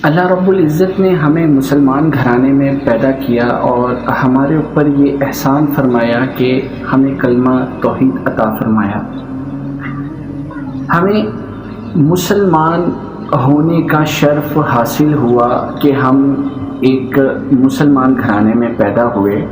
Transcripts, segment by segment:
اللہ رب العزت نے ہمیں مسلمان گھرانے میں پیدا کیا اور ہمارے اوپر یہ احسان فرمایا کہ ہمیں کلمہ توحید عطا فرمایا۔ ہمیں مسلمان ہونے کا شرف حاصل ہوا کہ ہم ایک مسلمان گھرانے میں پیدا ہوئے۔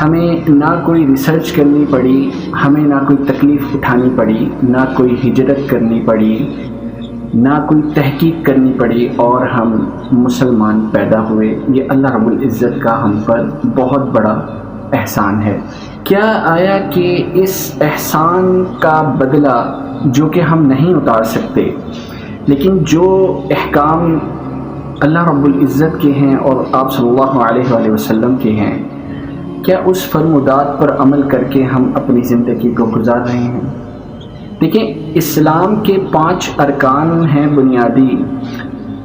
ہمیں نہ کوئی ریسرچ کرنی پڑی، ہمیں نہ کوئی تکلیف اٹھانی پڑی، نہ کوئی ہجرت کرنی پڑی، نہ کوئی تحقیق کرنی پڑی، اور ہم مسلمان پیدا ہوئے۔ یہ اللہ رب العزت کا ہم پر بہت بڑا احسان ہے۔ کیا آیا کہ اس احسان کا بدلہ جو کہ ہم نہیں اتار سکتے، لیکن جو احکام اللہ رب العزت کے ہیں اور آپ صلی اللہ علیہ وآلہ وسلم کے ہیں، کیا اس فرمودات پر عمل کر کے ہم اپنی زندگی کو گزار رہے ہیں؟ دیکھیں، اسلام کے 5 ارکان ہیں بنیادی،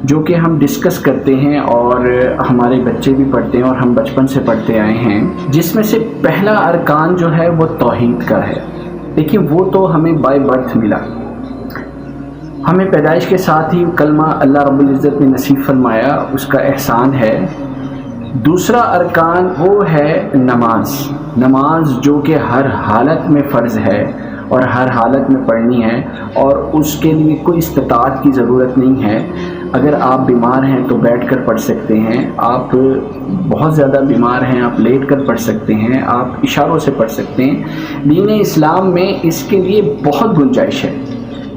جو کہ ہم ڈسکس کرتے ہیں اور ہمارے بچے بھی پڑھتے ہیں اور ہم بچپن سے پڑھتے آئے ہیں، جس میں سے پہلا ارکان جو ہے وہ توحید کا ہے۔ دیکھیں، وہ تو ہمیں بائی برتھ ملا، ہمیں پیدائش کے ساتھ ہی کلمہ اللہ رب العزت نے نصیب فرمایا، اس کا احسان ہے۔ دوسرا ارکان وہ ہے نماز جو کہ ہر حالت میں فرض ہے اور ہر حالت میں پڑھنی ہے، اور اس کے لیے کوئی استطاعت کی ضرورت نہیں ہے۔ اگر آپ بیمار ہیں تو بیٹھ کر پڑھ سکتے ہیں، آپ بہت زیادہ بیمار ہیں آپ لیٹ کر پڑھ سکتے ہیں، آپ اشاروں سے پڑھ سکتے ہیں۔ دین اسلام میں اس کے لیے بہت گنجائش ہے۔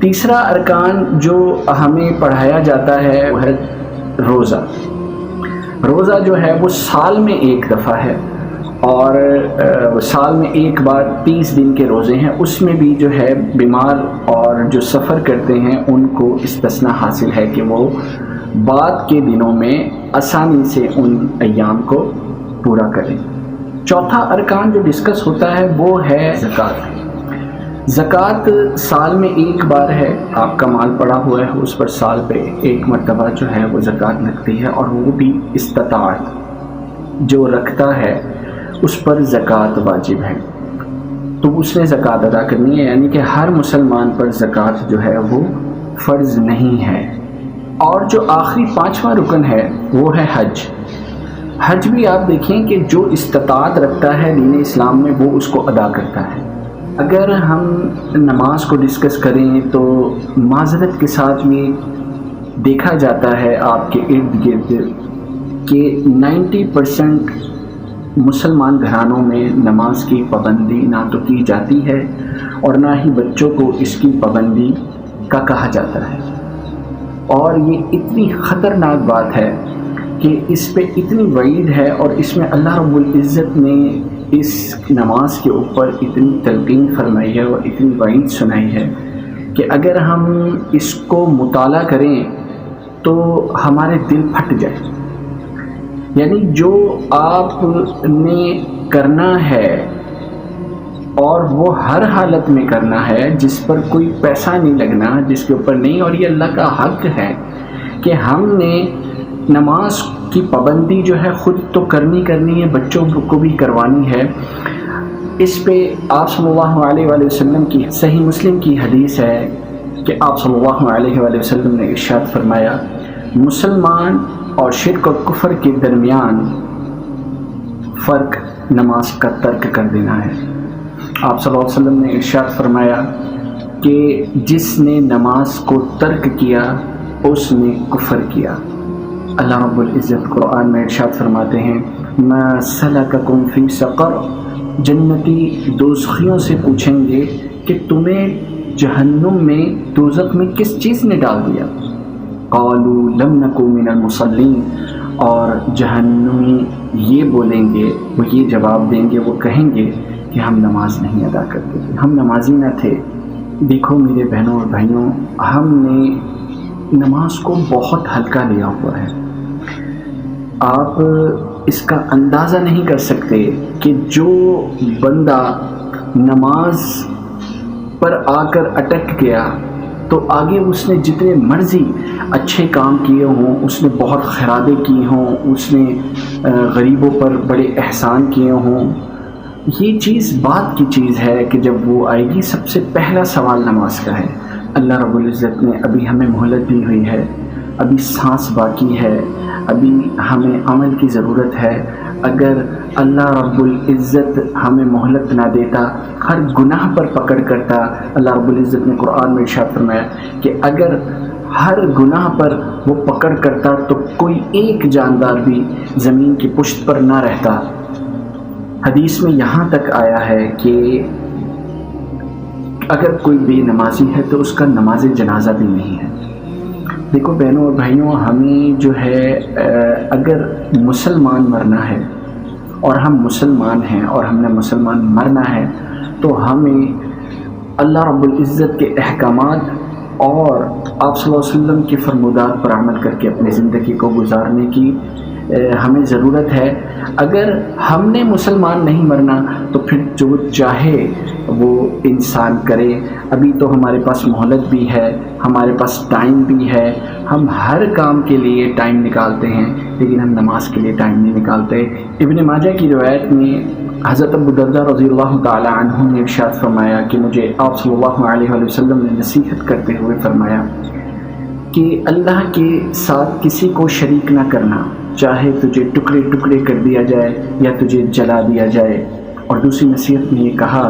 تیسرا ارکان جو ہمیں پڑھایا جاتا ہے وہ ہے روزہ۔ روزہ جو ہے وہ سال میں ایک دفعہ ہے، اور سال میں ایک بار 30 دن کے روزے ہیں۔ اس میں بھی جو ہے بیمار اور جو سفر کرتے ہیں ان کو استثناء حاصل ہے کہ وہ بعد کے دنوں میں آسانی سے ان ایام کو پورا کریں۔ چوتھا ارکان جو ڈسکس ہوتا ہے وہ ہے زکوٰۃ۔ زکوٰۃ سال میں ایک بار ہے، آپ کا مال پڑا ہوا ہے اس پر سال پہ ایک مرتبہ جو ہے وہ زکوٰۃ لگتی ہے، اور وہ بھی استطاعت جو رکھتا ہے اس پر زکوٰۃ واجب ہے، تو اس نے زکوٰۃ ادا کرنی ہے، یعنی کہ ہر مسلمان پر زکوٰۃ جو ہے وہ فرض نہیں ہے۔ اور جو آخری 5واں رکن ہے وہ ہے حج۔ حج بھی آپ دیکھیں کہ جو استطاعت رکھتا ہے دین اسلام میں وہ اس کو ادا کرتا ہے۔ اگر ہم نماز کو ڈسکس کریں تو معذرت کے ساتھ یہ دیکھا جاتا ہے آپ کے ارد گرد کہ 90% مسلمان گھرانوں میں نماز کی پابندی نہ تو کی جاتی ہے اور نہ ہی بچوں کو اس کی پابندی کا کہا جاتا ہے، اور یہ اتنی خطرناک بات ہے کہ اس پہ اتنی وعید ہے، اور اس میں اللہ رب العزت نے اس نماز کے اوپر اتنی تلقین فرمائی ہے اور اتنی وعید سنائی ہے کہ اگر ہم اس کو مطالعہ کریں تو ہمارے دل پھٹ جائے۔ یعنی جو آپ نے کرنا ہے اور وہ ہر حالت میں کرنا ہے، جس پر کوئی پیسہ نہیں لگنا، جس کے اوپر نہیں، اور یہ اللہ کا حق ہے کہ ہم نے نماز کی پابندی جو ہے خود تو کرنی ہے، بچوں کو بھی کروانی ہے۔ اس پہ آپ صلی اللہ علیہ وآلہ وسلم کی صحیح مسلم کی حدیث ہے کہ آپ صلی اللہ علیہ وآلہ وسلم نے ارشاد فرمایا، مسلمان اور شرک اور کفر کے درمیان فرق نماز کا ترک کر دینا ہے۔ آپ صلی اللہ علیہ وسلم نے ارشاد فرمایا کہ جس نے نماز کو ترک کیا اس نے کفر کیا۔ اللہ رب العزت قرآن میں ارشاد فرماتے ہیں، ما سلککم فی سقر، جنتی دوزخیوں سے پوچھیں گے کہ تمہیں جہنم میں، دوزخ میں کس چیز نے ڈال دیا؟ قالوا لم نکن من المصلین، اور جہنمی یہ بولیں گے، وہ یہ جواب دیں گے، وہ کہیں گے کہ ہم نماز نہیں ادا کرتے تھے، ہم نمازی نہ تھے۔ دیکھو میرے بہنوں اور بھائیوں، ہم نے نماز کو بہت ہلکا لیا ہوا ہے۔ آپ اس کا اندازہ نہیں کر سکتے کہ جو بندہ نماز پر آ کر اٹک گیا تو آگے اس نے جتنے مرضی اچھے کام کیے ہوں، اس نے بہت خیراتیں کی ہوں، اس نے غریبوں پر بڑے احسان کیے ہوں، یہ چیز بات کی چیز ہے کہ جب وہ آئے گی سب سے پہلا سوال نماز کا ہے۔ اللہ رب العزت نے ابھی ہمیں مہلت دی ہوئی ہے، ابھی سانس باقی ہے، ابھی ہمیں عمل کی ضرورت ہے۔ اگر اللہ رب العزت ہمیں مہلت نہ دیتا، ہر گناہ پر پکڑ کرتا، اللہ رب العزت نے قرآن میں ارشاد فرمایا کہ اگر ہر گناہ پر وہ پکڑ کرتا تو کوئی ایک جاندار بھی زمین کی پشت پر نہ رہتا۔ حدیث میں یہاں تک آیا ہے کہ اگر کوئی بے نمازی ہے تو اس کا نماز جنازہ بھی نہیں ہے۔ دیکھو بہنوں اور بھائیوں، ہمیں جو ہے اگر مسلمان مرنا ہے اور ہم مسلمان ہیں اور ہم نے مسلمان مرنا ہے تو ہمیں اللہ رب العزت کے احکامات اور آپ صلی اللہ علیہ وسلم کے فرمودات پر عمل کر کے اپنی زندگی کو گزارنے کی ہمیں ضرورت ہے۔ اگر ہم نے مسلمان نہیں مرنا تو پھر جو چاہے وہ انسان کرے۔ ابھی تو ہمارے پاس مہلت بھی ہے، ہمارے پاس ٹائم بھی ہے، ہم ہر کام کے لیے ٹائم نکالتے ہیں، لیکن ہم نماز کے لیے ٹائم نہیں نکالتے۔ ابن ماجہ کی روایت میں حضرت ابو درداء رضی اللہ تعالی عنہ نے ارشاد فرمایا کہ مجھے آپ صلی اللہ علیہ وآلہ وسلم نے نصیحت کرتے ہوئے فرمایا کہ اللہ کے ساتھ کسی کو شریک نہ کرنا، چاہے تجھے ٹکڑے ٹکڑے کر دیا جائے یا تجھے جلا دیا جائے۔ اور دوسری نصیحت میں یہ کہا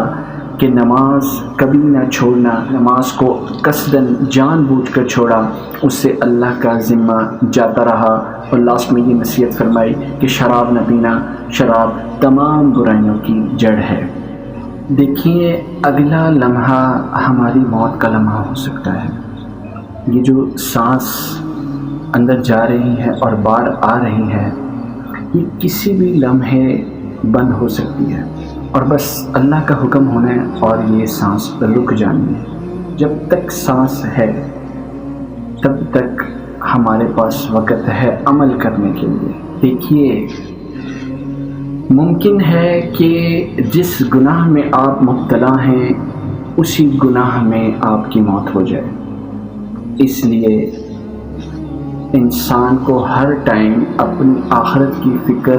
کہ نماز کبھی نہ چھوڑنا، نماز کو قصداً جان بوجھ کر چھوڑا اس سے اللہ کا ذمہ جاتا رہا۔ اور لاسٹ میں یہ نصیحت فرمائی کہ شراب نہ پینا، شراب تمام برائیوں کی جڑ ہے۔ دیکھیے اگلا لمحہ ہماری موت کا لمحہ ہو سکتا ہے۔ یہ جو سانس اندر جا رہی ہے اور باہر آ رہی ہے، یہ کسی بھی لمحے بند ہو سکتی ہے، اور بس اللہ کا حکم ہونا ہے اور یہ سانس رک جانی ہے۔ جب تک سانس ہے تب تک ہمارے پاس وقت ہے عمل کرنے کے لیے۔ دیکھیے ممکن ہے کہ جس گناہ میں آپ مبتلا ہیں اسی گناہ میں آپ کی موت ہو جائے، اس لیے انسان کو ہر ٹائم اپنی آخرت کی فکر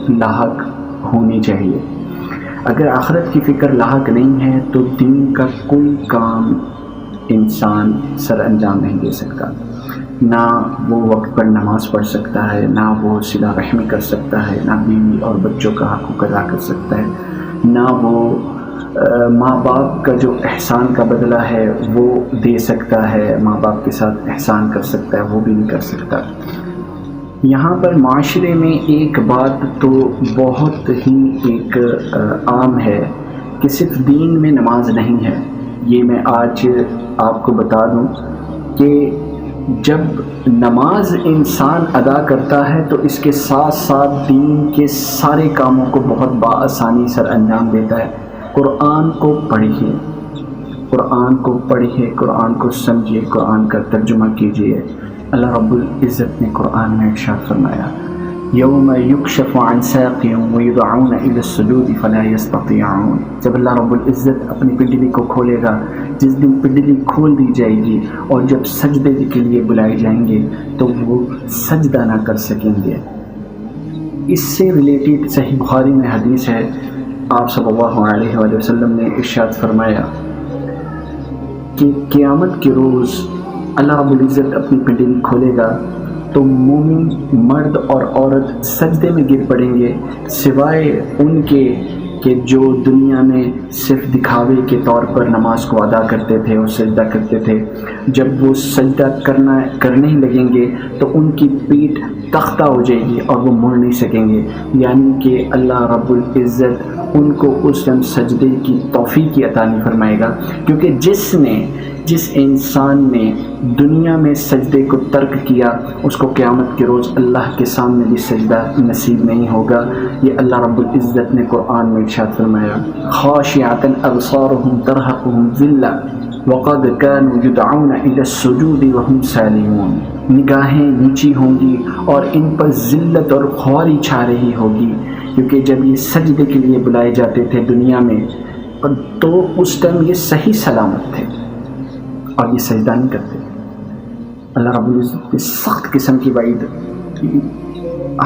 لاحق ہونی چاہیے۔ اگر آخرت کی فکر لاحق نہیں ہے تو دین کا کوئی کام انسان سر انجام نہیں دے سکتا۔ نہ وہ وقت پر نماز پڑھ سکتا ہے، نہ وہ صلہ رحمی کر سکتا ہے، نہ بیوی اور بچوں کا حقوق ادا کر سکتا ہے، نہ وہ ماں باپ کا جو احسان کا بدلہ ہے وہ دے سکتا ہے، ماں باپ کے ساتھ احسان کر سکتا ہے، وہ بھی نہیں کر سکتا۔ یہاں پر معاشرے میں ایک بات تو بہت ہی ایک عام ہے کہ صرف دین میں نماز نہیں ہے۔ یہ میں آج آپ کو بتا دوں کہ جب نماز انسان ادا کرتا ہے تو اس کے ساتھ ساتھ دین کے سارے کاموں کو بہت بآسانی سر انجام دیتا ہے۔ قرآن کو پڑھیے، قرآن کو پڑھیے، قرآن کو سمجھیے، قرآن کا ترجمہ کیجیے۔ اللہ رب العزت نے قرآن میں ارشاد فرمایا یوم یکشف عن ساق ویدعون الی السجود فلا یستطیعون۔ جب اللہ رب العزت اپنی پنڈلی کو کھولے گا، جس دن پنڈلی کھول دی جائے گی اور جب سجدے کے لیے بلائے جائیں گے تو وہ سجدہ نہ کر سکیں گے۔ اس سے ریلیٹڈ صحیح بخاری میں حدیث ہے، آپ صلی اللہ علیہ وآلہ وسلم نے ارشاد فرمایا کہ قیامت کے روز اللہ رب العزت اپنی پنڈلی کھولے گا تو مومن مرد اور عورت سجدے میں گر پڑیں گے، سوائے ان کے کہ جو دنیا میں صرف دکھاوے کے طور پر نماز کو ادا کرتے تھے اور سجدہ کرتے تھے۔ جب وہ سجدہ کرنے ہی لگیں گے تو ان کی پیٹھ تختہ ہو جائے گی اور وہ مڑ نہیں سکیں گے، یعنی کہ اللہ رب العزت ان کو اس دم سجدے کی توفیق عطا نہیں فرمائے گا، کیونکہ جس انسان نے دنیا میں سجدے کو ترک کیا اس کو قیامت کے روز اللہ کے سامنے بھی سجدہ نصیب نہیں ہوگا۔ یہ اللہ رب العزت نے قرآن میں ارشاد فرمایا خاشعۃ ابصارهم ترهقهم ذلۃ وقد كانوا يدعون الى السجود وهم سالمون۔ نگاہیں نیچی ہوں گی اور ان پر ذلت اور خواری چھا رہی ہوگی، کیونکہ جب یہ سجدے کے لیے بلائے جاتے تھے دنیا میں تو اس ٹائم یہ صحیح سلامت تھے اور یہ سجدہ نہیں کرتے۔ اللہ رب العزت نے سخت قسم کی وعید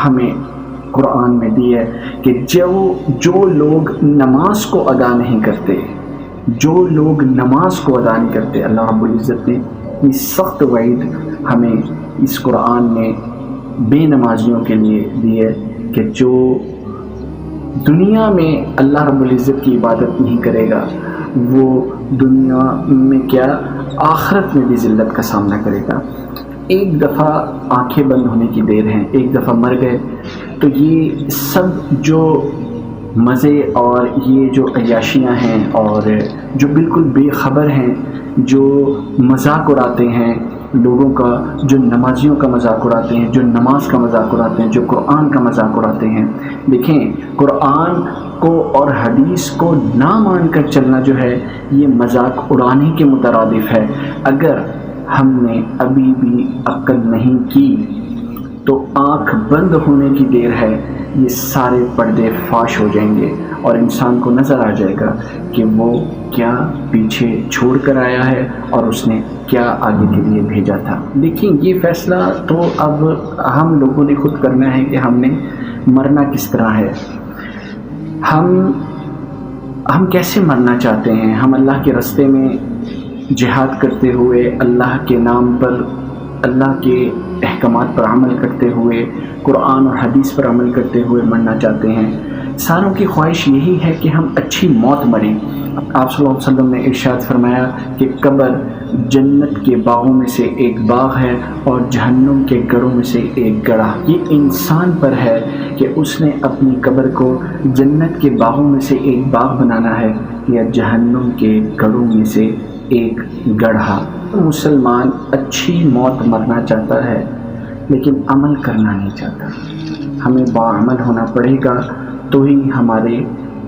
ہمیں قرآن میں دی ہے کہ جو لوگ نماز کو ادا نہیں کرتے، جو لوگ نماز کو ادا نہیں کرتے، اللہ رب العزت نے یہ سخت وعید ہمیں اس قرآن نے بے نمازیوں کے لیے دی ہے کہ جو دنیا میں اللہ رب العزت کی عبادت نہیں کرے گا وہ دنیا میں کیا آخرت میں بھی ذلت کا سامنا کرے گا۔ ایک دفعہ آنکھیں بند ہونے کی دیر ہے، ایک دفعہ مر گئے تو یہ سب جو مزے اور یہ جو عیاشیاں ہیں اور جو بالکل بے خبر ہیں، جو مذاق اڑاتے ہیں لوگوں کا، جو نمازیوں کا مذاق اڑاتے ہیں، جو نماز کا مذاق اڑاتے ہیں، جو قرآن کا مذاق اڑاتے ہیں، دیکھیں قرآن کو اور حدیث کو نہ مان کر چلنا جو ہے یہ مذاق اڑانے کے مترادف ہے۔ اگر ہم نے ابھی بھی عقل نہیں کی تو آنکھ بند ہونے کی دیر ہے، یہ سارے پردے فاش ہو جائیں گے اور انسان کو نظر آ جائے گا کہ وہ کیا پیچھے چھوڑ کر آیا ہے اور اس نے کیا آگے کے لیے بھیجا تھا۔ دیکھیں یہ فیصلہ تو اب ہم لوگوں نے خود کرنا ہے کہ ہم نے مرنا کس طرح ہے، ہم کیسے مرنا چاہتے ہیں۔ ہم اللہ کے راستے میں جہاد کرتے ہوئے، اللہ کے نام پر، اللہ کے احکامات پر عمل کرتے ہوئے، قرآن اور حدیث پر عمل کرتے ہوئے مرنا چاہتے ہیں۔ ساروں کی خواہش یہی ہے کہ ہم اچھی موت مریں۔ آپ صلی اللہ علیہ وسلم نے ارشاد فرمایا کہ قبر جنت کے باغوں میں سے ایک باغ ہے اور جہنم کے گڑھوں میں سے ایک گڑھا۔ یہ انسان پر ہے کہ اس نے اپنی قبر کو جنت کے باغوں میں سے ایک باغ بنانا ہے یا جہنم کے گڑھوں میں سے ایک گڑھا۔ مسلمان اچھی موت مرنا چاہتا ہے لیکن عمل کرنا نہیں چاہتا۔ ہمیں باعمل ہونا پڑے گا تو ہی ہمارے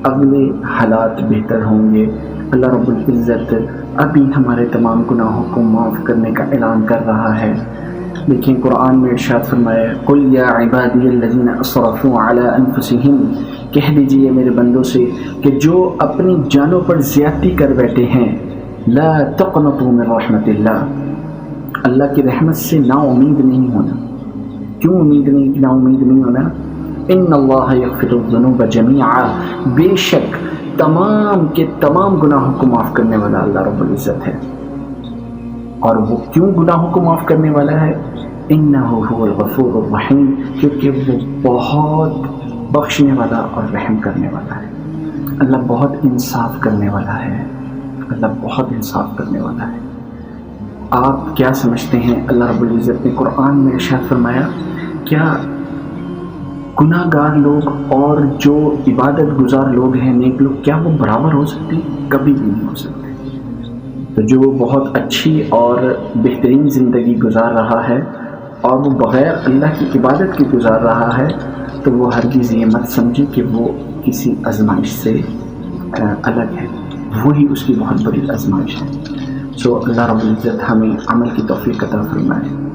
اگلے حالات بہتر ہوں گے۔ اللہ رب العزت ابھی ہمارے تمام گناہوں کو معاف کرنے کا اعلان کر رہا ہے، لیکن قرآن میں ارشاد فرمایا قُلْ يَا عِبَادِيَ الَّذِينَ أَسْرَفُوا عَلَىٰ أَنفُسِهِمْ، کہہ دیجئے میرے بندوں سے کہ جو اپنی جانوں پر زیادتی کر بیٹھے ہیں، لا تقنطوا من رحمت اللہ کی رحمت سے نا امید نہیں ہونا۔ کیوں نا امید نہیں ہونا؟ ان اللہ یغفر الذنوب جميعا، بے شک تمام کے تمام گناہوں کو معاف کرنے والا اللہ رب العزت ہے۔ اور وہ کیوں گناہوں کو معاف کرنے والا ہے؟ انہ هو الغفور الرحیم، کیونکہ وہ بہت بخشنے والا اور رحم کرنے والا ہے۔ اللہ بہت انصاف کرنے والا ہے، اللہ بہت انصاف کرنے والا ہے۔ آپ کیا سمجھتے ہیں اللہ رب العزت نے قرآن میں ارشاد فرمایا کیا گناہ گار لوگ اور جو عبادت گزار لوگ ہیں، نیک لوگ، کیا وہ برابر ہو سکتے؟ کبھی بھی نہیں ہو سکتے۔ تو جو بہت اچھی اور بہترین زندگی گزار رہا ہے اور وہ بغیر اللہ کی عبادت کے گزار رہا ہے تو وہ ہرگز یہ مت سمجھے کہ وہ کسی آزمائش سے الگ ہے، وہی اس کی بہت بڑی آزمائش ہے۔ سو اللہ رب العزت ہمیں عمل کی توفیق عطا فرمائے۔